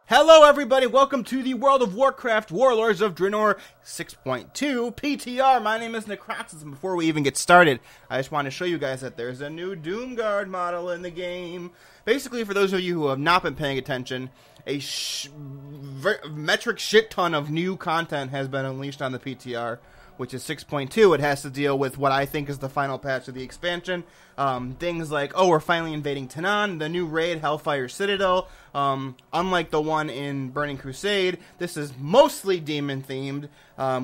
Hello everybody, welcome to the World of Warcraft Warlords of Draenor 6.2 PTR. My name is Necroxus, and before we even get started, I just want to show you guys that there's a new Doomguard model in the game. Basically, for those of you who have not been paying attention, a metric shit ton of new content has been unleashed on the PTR, which is 6.2. It has to deal with what I think is the final patch of the expansion. Things like, oh, we're finally invading Tanaan, the new raid, Hellfire Citadel. Unlike the one in Burning Crusade, this is mostly demon-themed,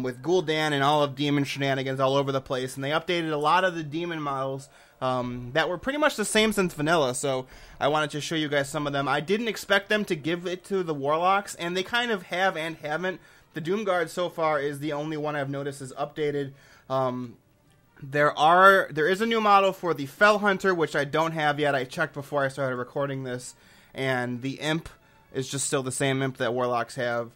with Gul'dan and all of demon shenanigans all over the place. And they updated a lot of the demon models that were pretty much the same since vanilla, so I wanted to show you guys some of them. I didn't expect them to give it to the Warlocks, and they kind of have and haven't. The Doomguard so far is the only one I've noticed is updated. There is a new model for the Fell Hunter, which I don't have yet. I checked before I started recording this, and the Imp is just still the same Imp that Warlocks have.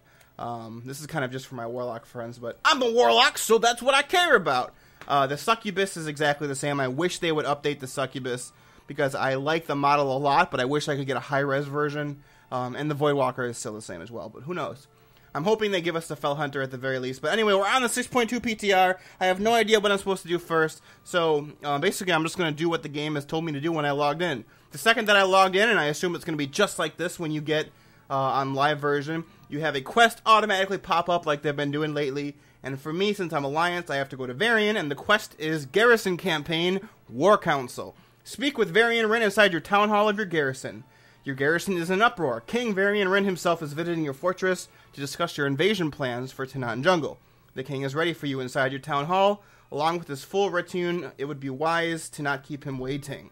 This is kind of just for my Warlock friends, but I'm a Warlock, so that's what I care about. The Succubus is exactly the same. I wish they would update the Succubus, because I like the model a lot, but I wish I could get a high-res version. And the Voidwalker is still the same as well, but who knows. I'm hoping they give us the Fell Hunter at the very least. But anyway, we're on the 6.2 PTR. I have no idea what I'm supposed to do first. So, basically, I'm just going to do what the game has told me to do when I logged in. The second that I logged in, and I assume it's going to be just like this when you get on live version, you have a quest automatically pop up like they've been doing lately. And for me, since I'm Alliance, I have to go to Varian, and the quest is Garrison Campaign, War Council. Speak with Varian Wrynn inside your town hall of your garrison. Your garrison is in uproar. King Varian Wrynn himself is visiting your fortress to discuss your invasion plans for Tanaan Jungle. The king is ready for you inside your town hall. Along with his full retinue, it would be wise to not keep him waiting.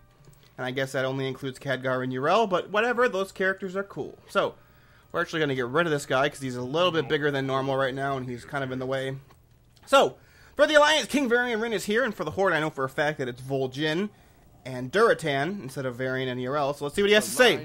And I guess that only includes Khadgar and Urel, but whatever, those characters are cool. So, we're actually going to get rid of this guy, because he's a little bit bigger than normal right now, and he's kind of in the way. So, for the Alliance, King Varian Wrynn is here, and for the Horde, I know for a fact that it's Vol'jin and Durotan instead of Varian and Urel, so let's see what he has to say.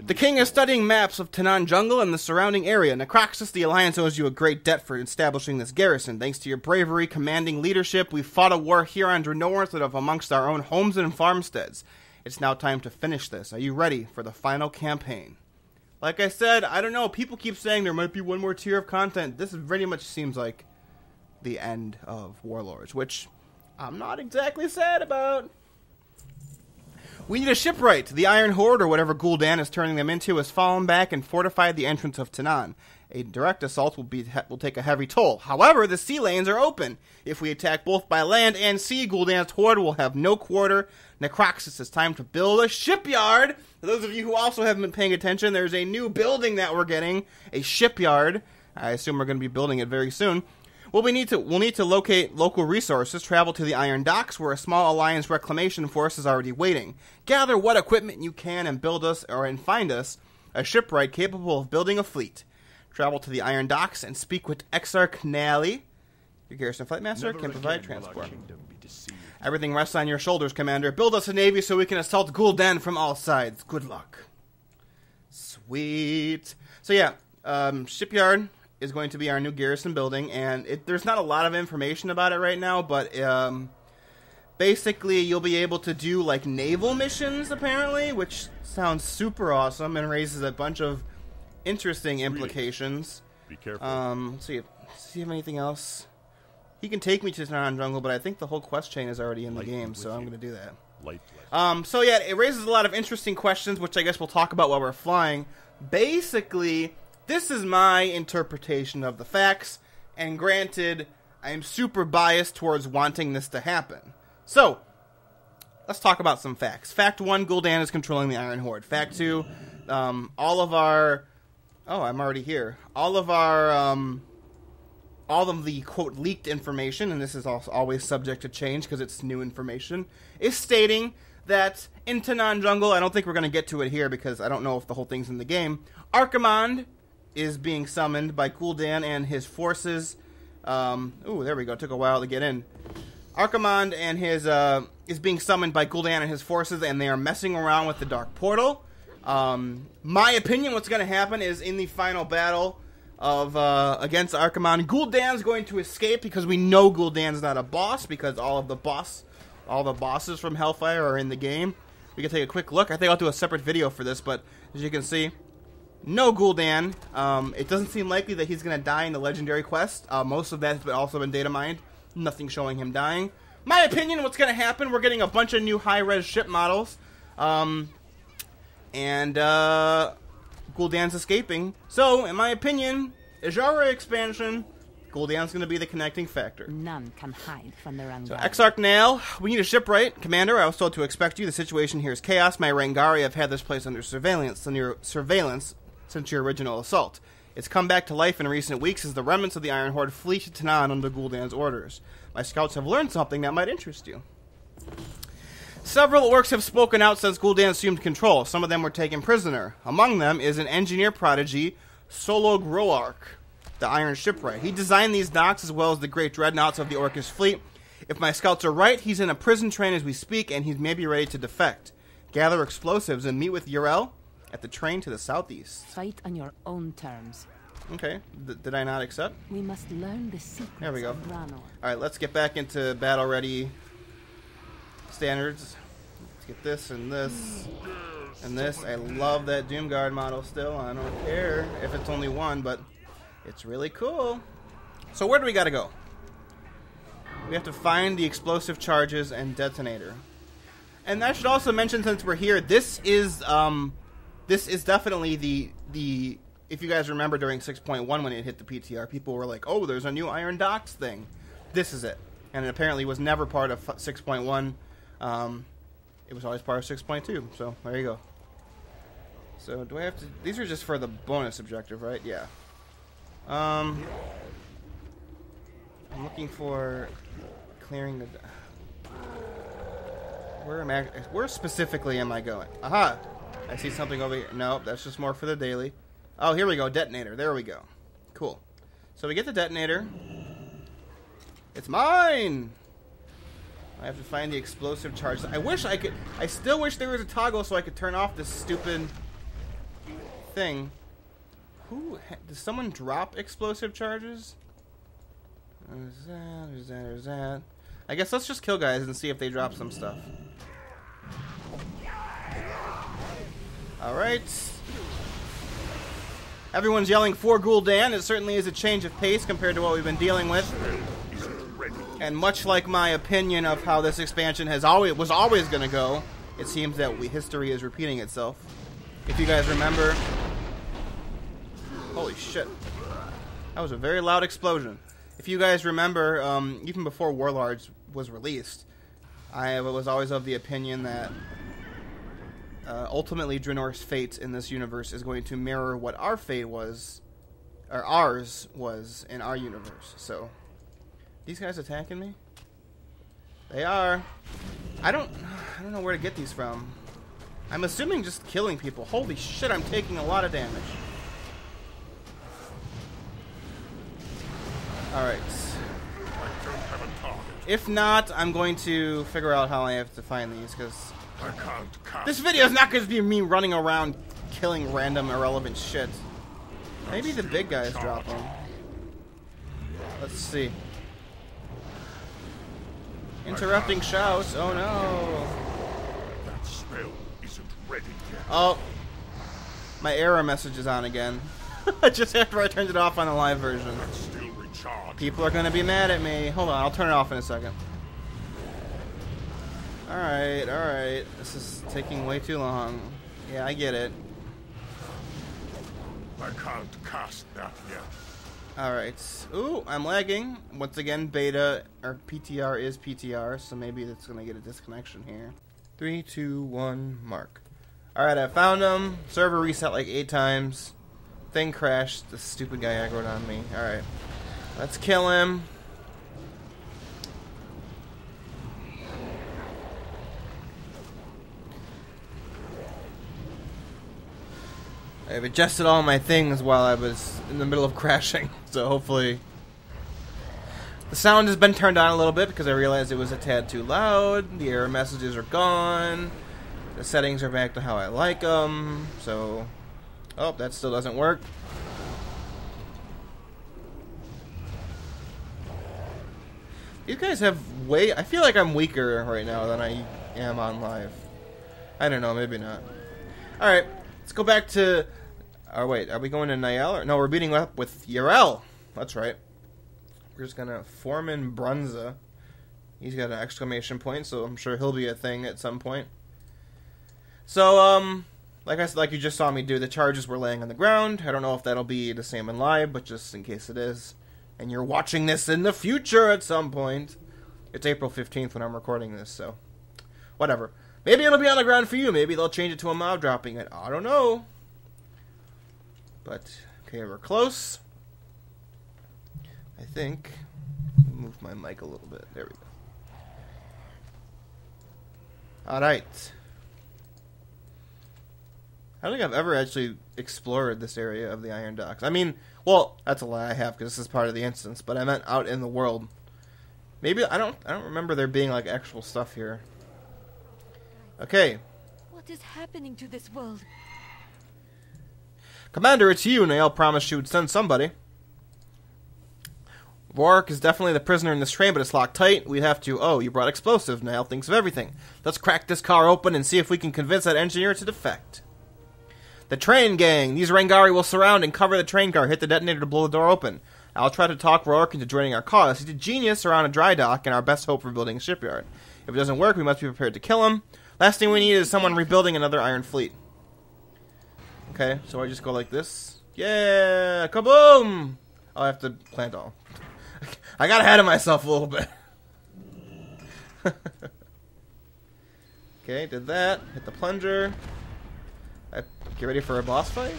The king is studying maps of Tanaan Jungle and the surrounding area. Necroxus, the Alliance owes you a great debt for establishing this garrison. Thanks to your bravery, commanding leadership, we fought a war here on Draenor instead of amongst our own homes and farmsteads. It's now time to finish this. Are you ready for the final campaign? Like I said, I don't know, people keep saying there might be one more tier of content. This pretty much seems like the end of Warlords, which I'm not exactly sad about. We need a shipwright. The Iron Horde, or whatever Gul'dan is turning them into, has fallen back and fortified the entrance of Tanaan. A direct assault will take a heavy toll. However, the sea lanes are open. If we attack both by land and sea, Gul'dan's horde will have no quarter. Necroxus, it's time to build a shipyard. For those of you who also haven't been paying attention, there's a new building that we're getting, a shipyard. I assume we're going to be building it very soon. Well, we'll need to locate local resources, travel to the Iron Docks, where a small Alliance reclamation force is already waiting. Gather what equipment you can and build us, and find us, a shipwright capable of building a fleet. Travel to the Iron Docks and speak with Exarch Nally. Your garrison flight master can provide transport. Everything rests on your shoulders, Commander. Build us a navy so we can assault Gul'dan from all sides. Good luck. Sweet. So yeah, Shipyard is going to be our new garrison building, and there's not a lot of information about it right now, but basically you'll be able to do like naval missions apparently, which sounds super awesome and raises a bunch of interesting implications. Be careful. Let's see if you have anything else. He can take me to Tanaan Jungle, but I think the whole quest chain is already in the game, so I'm going to do that. So yeah, it raises a lot of interesting questions, which I guess we'll talk about while we're flying. Basically, this is my interpretation of the facts, and granted, I am super biased towards wanting this to happen. So, let's talk about some facts. Fact 1, Gul'dan is controlling the Iron Horde. Fact 2, all of our... Oh, I'm already here. All of the, quote, leaked information, and this is also always subject to change because it's new information, is stating that in Tanaan Jungle, I don't think we're going to get to it here because I don't know if the whole thing's in the game, Archimonde is being summoned by Gul'dan and his forces. Ooh, there we go. Took a while to get in. Archimonde and his is being summoned by Gul'dan and his forces, and they are messing around with the Dark Portal. My opinion, what's going to happen is in the final battle of against Archimonde, Gul'dan's going to escape because we know Gul'dan's not a boss because all the bosses from Hellfire are in the game. We can take a quick look. I think I'll do a separate video for this, but as you can see, No Gul'dan. It doesn't seem likely that he's going to die in the legendary quest. Most of that has also been data mined. Nothing showing him dying. My opinion, what's going to happen, we're getting a bunch of new high-res ship models. And Gul'dan's escaping. So, in my opinion, Ajara expansion, Gul'dan's going to be the connecting factor. None can hide from the Rangari. So, Exarch Nail, we need a shipwright. Commander, I was told to expect you. The situation here is chaos. My Rangari have had this place under surveillance since your original assault. It's come back to life in recent weeks as the remnants of the Iron Horde flee to Tanaan under Gul'dan's orders. My scouts have learned something that might interest you. Several orcs have spoken out since Gul'dan assumed control. Some of them were taken prisoner. Among them is an engineer prodigy, Roark, the Iron Shipwright. He designed these docks as well as the great dreadnoughts of the Orcish fleet. If my scouts are right, he's in a prison train as we speak, and he's maybe ready to defect. Gather explosives and meet with Urel at the train to the southeast. Fight on your own terms. Okay. Did I not accept? We must learn the secrets There we go. of Draenor. Alright, let's get back into battle-ready standards. Let's get this and this and this. I love that Doomguard model still. I don't care if it's only one, but it's really cool. So where do we gotta go? We have to find the explosive charges and detonator. And I should also mention, since we're here, this is definitely the if you guys remember during 6.1 when it hit the PTR, people were like, oh, there's a new Iron Docks thing. This is it. And it apparently was never part of 6.1. It was always part of 6.2. So, there you go. So, do I have to... These are just for the bonus objective, right? Yeah. I'm looking for clearing the... Where specifically am I going? Aha! I see something over here. Nope, that's just more for the daily. Oh, here we go. Detonator. There we go. Cool. So we get the detonator. It's mine! I have to find the explosive charge. I wish I could... I still wish there was a toggle so I could turn off this stupid thing. Does someone drop explosive charges? There's that. I guess let's just kill guys and see if they drop some stuff. Alright. Everyone's yelling for Gul'dan. It certainly is a change of pace compared to what we've been dealing with. And much like my opinion of how this expansion was always going to go, it seems that history is repeating itself. If you guys remember... Holy shit. That was a very loud explosion. If you guys remember, even before Warlords was released, I was always of the opinion that ultimately Draenor's fate in this universe is going to mirror what our fate was, or ours was in our universe. So, these guys attacking me? They are. I don't know where to get these from. I'm assuming just killing people. Holy shit, I'm taking a lot of damage. Alright. If not, I'm going to figure out how I have to find these, because this video is not going to be me running around killing random irrelevant shit. Maybe the big guys drop them. Let's see. Interrupting shouts. Oh no. That spell isn't ready yet. Oh. My error message is on again. Just after I turned it off on the live version. Still recharged. People are going to be mad at me. Hold on, I'll turn it off in a second. Alright, alright. This is taking way too long. Yeah, I get it. I can't cast that yet. Alright. Ooh, I'm lagging. Once again, beta, or PTR is PTR, so maybe it's going to get a disconnection here. 3, 2, 1, mark. Alright, I found him. Server reset like 8 times. Thing crashed. The stupid guy aggroed on me. Alright. Let's kill him. I've adjusted all my things while I was in the middle of crashing, so hopefully... The sound has been turned on a little bit because I realized it was a tad too loud. The error messages are gone. The settings are back to how I like them, so... Oh, that still doesn't work. These guys have way... I feel like I'm weaker right now than I am on live. I don't know, maybe not. Alright, let's go back to Oh, wait. Are we going to Niall? No, we're meeting up with Yarel. That's right. We're just going to Foreman Brunza. He's got an exclamation point, so I'm sure he'll be a thing at some point. So, like I said, like you just saw me do, the charges were laying on the ground. I don't know if that'll be the same in live, but just in case it is. And you're watching this in the future at some point. It's April 15th when I'm recording this, so whatever. Maybe it'll be on the ground for you. Maybe they'll change it to a mob dropping it. I don't know. But, okay, we're close. I think. Move my mic a little bit. There we go. Alright. I don't think I've ever actually explored this area of the Iron Docks. I mean, well, that's a lie, I have, because this is part of the instance, but I meant out in the world. Maybe, I don't remember there being, like, actual stuff here. Okay. What is happening to this world? Commander, it's you. Nael promised she would send somebody. Roark is definitely the prisoner in this train, but it's locked tight. We'd have to... Oh, you brought explosives. Nael thinks of everything. Let's crack this car open and see if we can convince that engineer to defect. The train gang. These Rangari will surround and cover the train car. Hit the detonator to blow the door open. I'll try to talk Roark into joining our cause. He's a genius around a dry dock and our best hope for building a shipyard. If it doesn't work, we must be prepared to kill him. Last thing we need is someone rebuilding another iron fleet. Okay, so I just go like this. Yeah! Kaboom! Oh, I have to plant all. I got ahead of myself a little bit. Okay, did that. Hit the plunger. Get ready for a boss fight.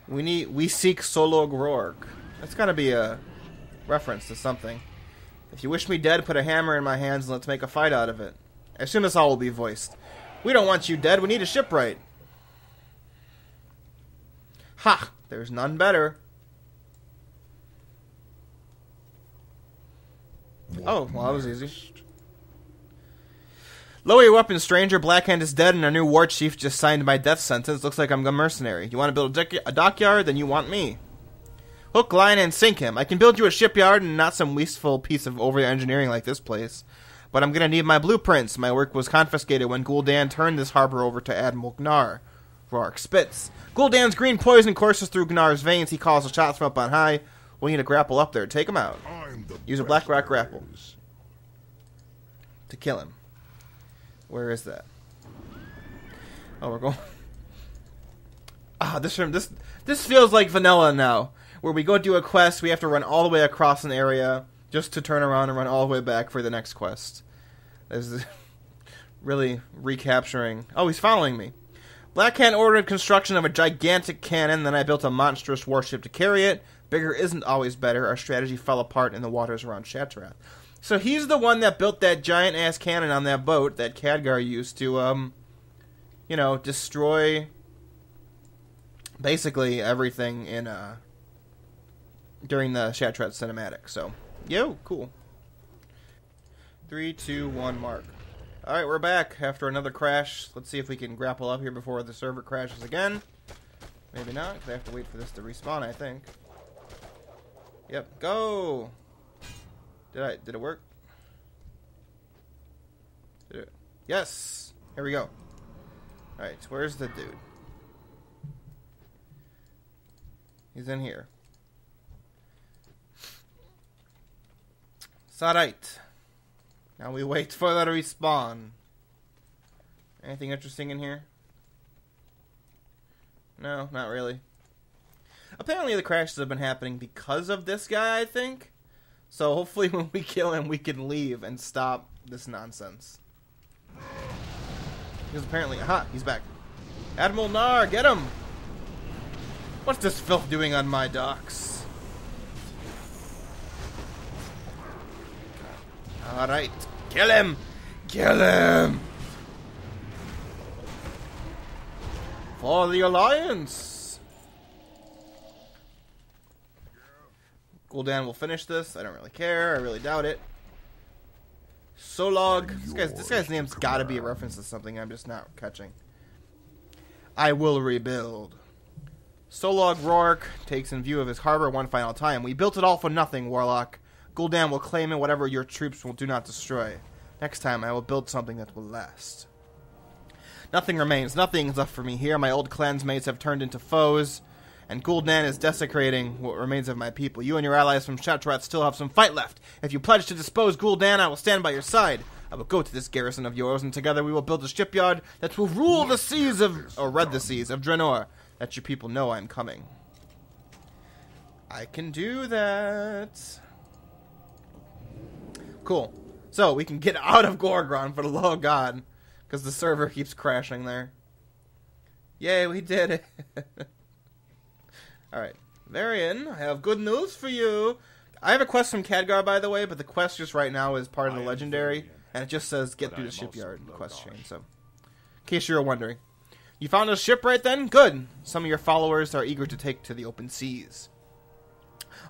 We seek Solog Roark. That's gotta be a reference to something. If you wish me dead, put a hammer in my hands and let's make a fight out of it. I assume this all will be voiced. We don't want you dead, we need a shipwright. Ha! There's none better. Oh, well, that was easy. Lower your weapon, stranger. Blackhand is dead and our new war chief just signed my death sentence. Looks like I'm a mercenary. You want to build a dockyard? Then you want me. Hook, line, and sink him. I can build you a shipyard and not some wasteful piece of over-engineering like this place. But I'm going to need my blueprints. My work was confiscated when Gul'dan turned this harbor over to Admiral Gnar. Roark spits. Gul'dan's green poison courses through Gnar's veins. He calls the shots from up on high. We need a grapple up there. Take him out. Use a black rock grapple to kill him. Where is that? Oh, we're going... Ah, this feels like vanilla now. Where we go do a quest, we have to run all the way across an area just to turn around and run all the way back for the next quest. This is really recapturing... Oh, he's following me. Blackhand ordered construction of a gigantic cannon, then I built a monstrous warship to carry it. Bigger isn't always better. Our strategy fell apart in the waters around Shattrath. So he's the one that built that giant-ass cannon on that boat that Khadgar used to, you know, destroy basically everything in, during the Shattrath cinematic. So, yo, cool. 3, 2, 1, mark. Alright, we're back after another crash. Let's see if we can grapple up here before the server crashes again. Maybe not, because I have to wait for this to respawn, I think. Yep, go! Did it work? Did it? Yes! Here we go. Alright, so where's the dude? He's in here. It's alright. Now we wait for the respawn. Anything interesting in here? No, not really. Apparently the crashes have been happening because of this guy, I think. So hopefully when we kill him, we can leave and stop this nonsense. Because apparently... Aha! He's back. Admiral Gnar, get him! What's this filth doing on my docks? Alright. Kill him! Kill him! For the Alliance! Gul'dan will finish this. I don't really care. I really doubt it. Solog. This guy's name's gotta be a reference to something I'm just not catching. I will rebuild. Solog Roark takes in view of his harbor one final time. We built it all for nothing, Warlock. Gul'dan will claim it, whatever your troops will do not destroy. Next time, I will build something that will last. Nothing remains. Nothing is left for me here. My old clansmates have turned into foes, and Gul'dan is desecrating what remains of my people. You and your allies from Shatrat still have some fight left. If you pledge to dispose Gul'dan, I will stand by your side. I will go to this garrison of yours, and together we will build a shipyard that will rule the seas of, or red the seas of Draenor. Let your people know I am coming. I can do that. Cool. So, we can get out of Gorgron, for the love of God. Because the server keeps crashing there. Yay, we did it. Alright. Varian, I have good news for you. I have a quest from Khadgar, by the way, but the quest just right now is part of the legendary. And it just says, get through the shipyard quest chain. So, in case you were wondering. You found a ship right then? Good. Some of your followers are eager to take to the open seas.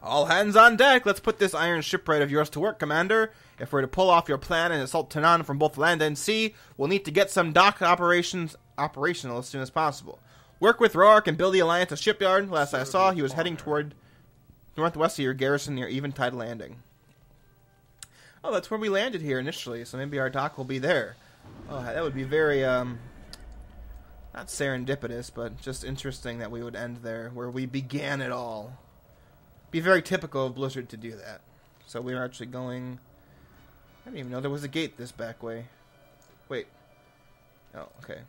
All hands on deck. Let's put this iron shipwright of yours to work, Commander. If we're to pull off your plan and assault Tanaan from both land and sea, we'll need to get some dock operations operational as soon as possible. Work with Roark and build the Alliance a shipyard. Last I saw, he was heading toward northwest of your garrison near Eventide Landing. Oh, that's where we landed here initially, so maybe our dock will be there. Oh, that would be very, not serendipitous, but just interesting that we would end there, where we began it all. Be very typical of Blizzard to do that. So we're actually going... I didn't even know there was a gate this back way. Wait. Oh, okay.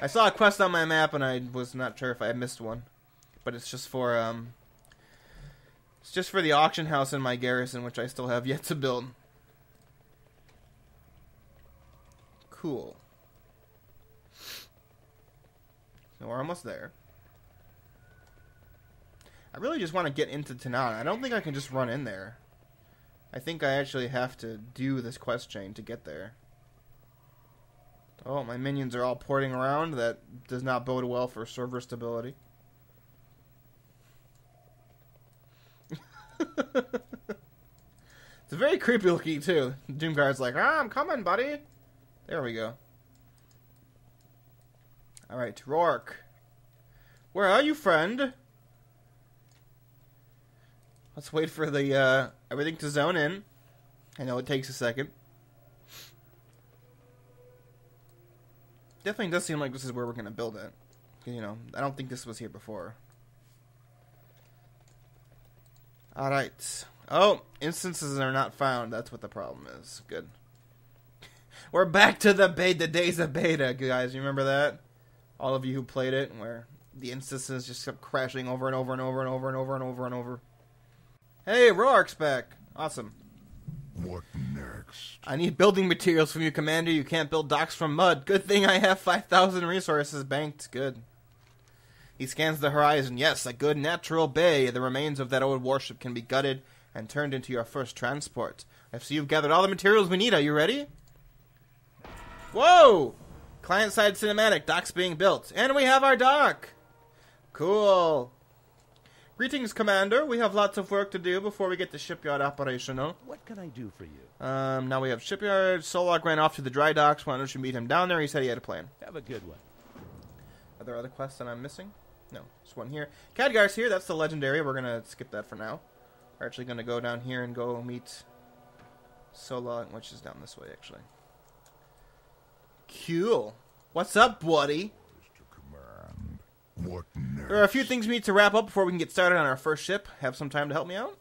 I saw a quest on my map and I was not sure if I missed one. But it's just for, it's just for the auction house in my garrison, which I still have yet to build. Cool. So we're almost there. I really just want to get into Tanaan. I don't think I can just run in there. I think I actually have to do this quest chain to get there. Oh, my minions are all porting around. That does not bode well for server stability. It's very creepy looking too. Doomguard's like, I'm coming, buddy. There we go. Alright, Roark. Where are you, friend? Let's wait for the everything to zone in. I know it takes a second. Definitely does seem like this is where we're going to build it. You know, I don't think this was here before. Alright. Oh, instances are not found. That's what the problem is. Good. We're back to the days of beta, guys. You remember that? All of you who played it, where the instances just kept crashing over and over and over and over and over and over and over. Hey, Roark's back. Awesome. What next? I need building materials from you, Commander. You can't build docks from mud. Good thing I have 5,000 resources banked. Good. He scans the horizon. Yes, a good natural bay. The remains of that old warship can be gutted and turned into your first transport. I see you've gathered all the materials we need. Are you ready? Whoa! Client-side cinematic. Dock's being built. And we have our dock. Cool. Greetings, Commander. We have lots of work to do before we get the shipyard operational. What can I do for you? Now we have shipyard. Solok ran off to the dry docks. Why don't you meet him down there? He said he had a plan. Have a good one. Are there other quests that I'm missing? No, just one here. Khadgar's here. That's the legendary. We're going to skip that for now. We're actually going to go down here and go meet Solok, which is down this way, actually. Cool. What's up, buddy? What next? There are a few things we need to wrap up before we can get started on our first ship. Have some time to help me out?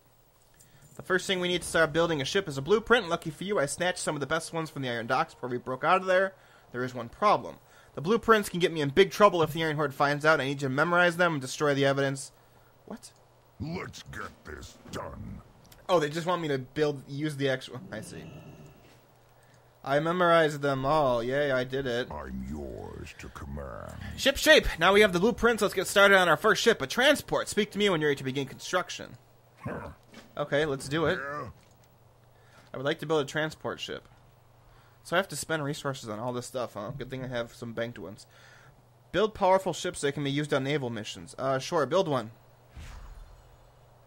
The first thing we need to start building a ship is a blueprint. Lucky for you, I snatched some of the best ones from the Iron Docks before we broke out of there. There is one problem. The blueprints can get me in big trouble if the Iron Horde finds out. I need you to memorize them and destroy the evidence. What? Let's get this done. Oh, they just want me to use the actual... I see. I memorized them all. Yay, I did it. I'm yours to command. Ship shape. Now we have the blueprints. Let's get started on our first ship, a transport. Speak to me when you're ready to begin construction. Okay, let's do it. Yeah? I would like to build a transport ship. So I have to spend resources on all this stuff, huh? Good thing I have some banked ones. Build powerful ships that can be used on naval missions. Sure, build one.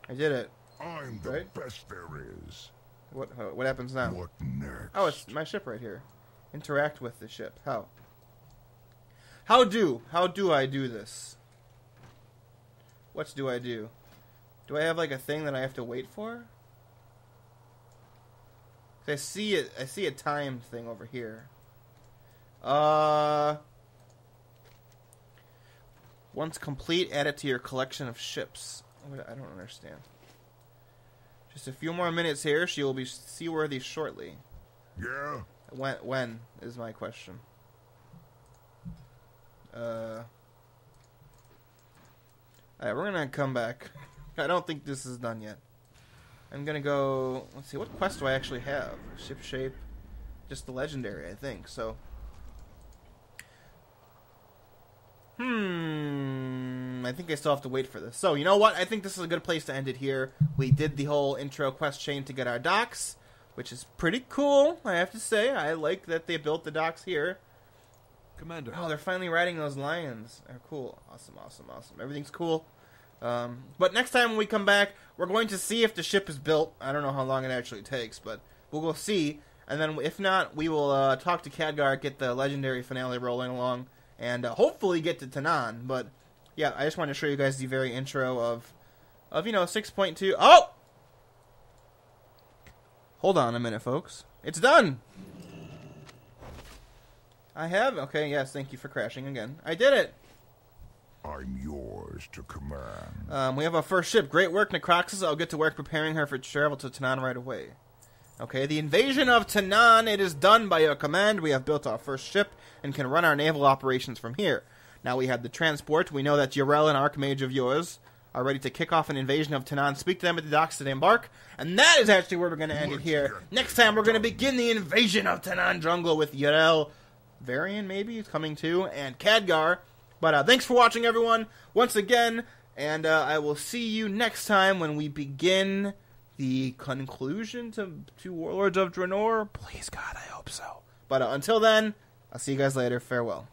I did it. I'm the Right? best there is. What happens now? What next? Oh, it's my ship right here. Interact with the ship. How? How do I do this? What do I do? Do I have like a thing that I have to wait for? I see a timed thing over here. Once complete, add it to your collection of ships. I don't understand. Just a few more minutes here. She will be seaworthy shortly. Yeah? When is my question. Alright, we're gonna come back. I don't think this is done yet. I'm gonna go... Let's see, what quest do I actually have? Ship shape. Just the legendary, I think. So... I think I still have to wait for this. So, you know what? I think this is a good place to end it here. We did the whole intro quest chain to get our docks, which is pretty cool, I have to say. I like that they built the docks here. Commander. Oh, they're finally riding those lions. They're cool. Awesome, awesome, awesome. Everything's cool. But next time when we come back, we're going to see if the ship is built. I don't know how long it actually takes, but we'll go see. And then if not, we will talk to Khadgar, get the legendary finale rolling along, and hopefully get to Tanaan. But yeah, I just wanted to show you guys the very intro of 6.2. Oh! Hold on a minute, folks. It's done! I have? Okay, yes, thank you for crashing again. I did it! I'm yours to command. We have our first ship. Great work, Necroxus. I'll get to work preparing her for travel to Tanaan right away. Okay, the invasion of Tanaan. It is done by your command. We have built our first ship and can run our naval operations from here. Now we have the transport. We know that Urel and Archmage of yours are ready to kick off an invasion of Tanaan. Speak to them at the docks to embark. And that is actually where we're going to end it here. Next time we're going to begin the invasion of Tanaan jungle with Urel, Varian maybe, coming too, and Khadgar. But thanks for watching, everyone, once again. And I will see you next time when we begin the conclusion to Warlords of Draenor. Please, God, I hope so. But until then, I'll see you guys later. Farewell.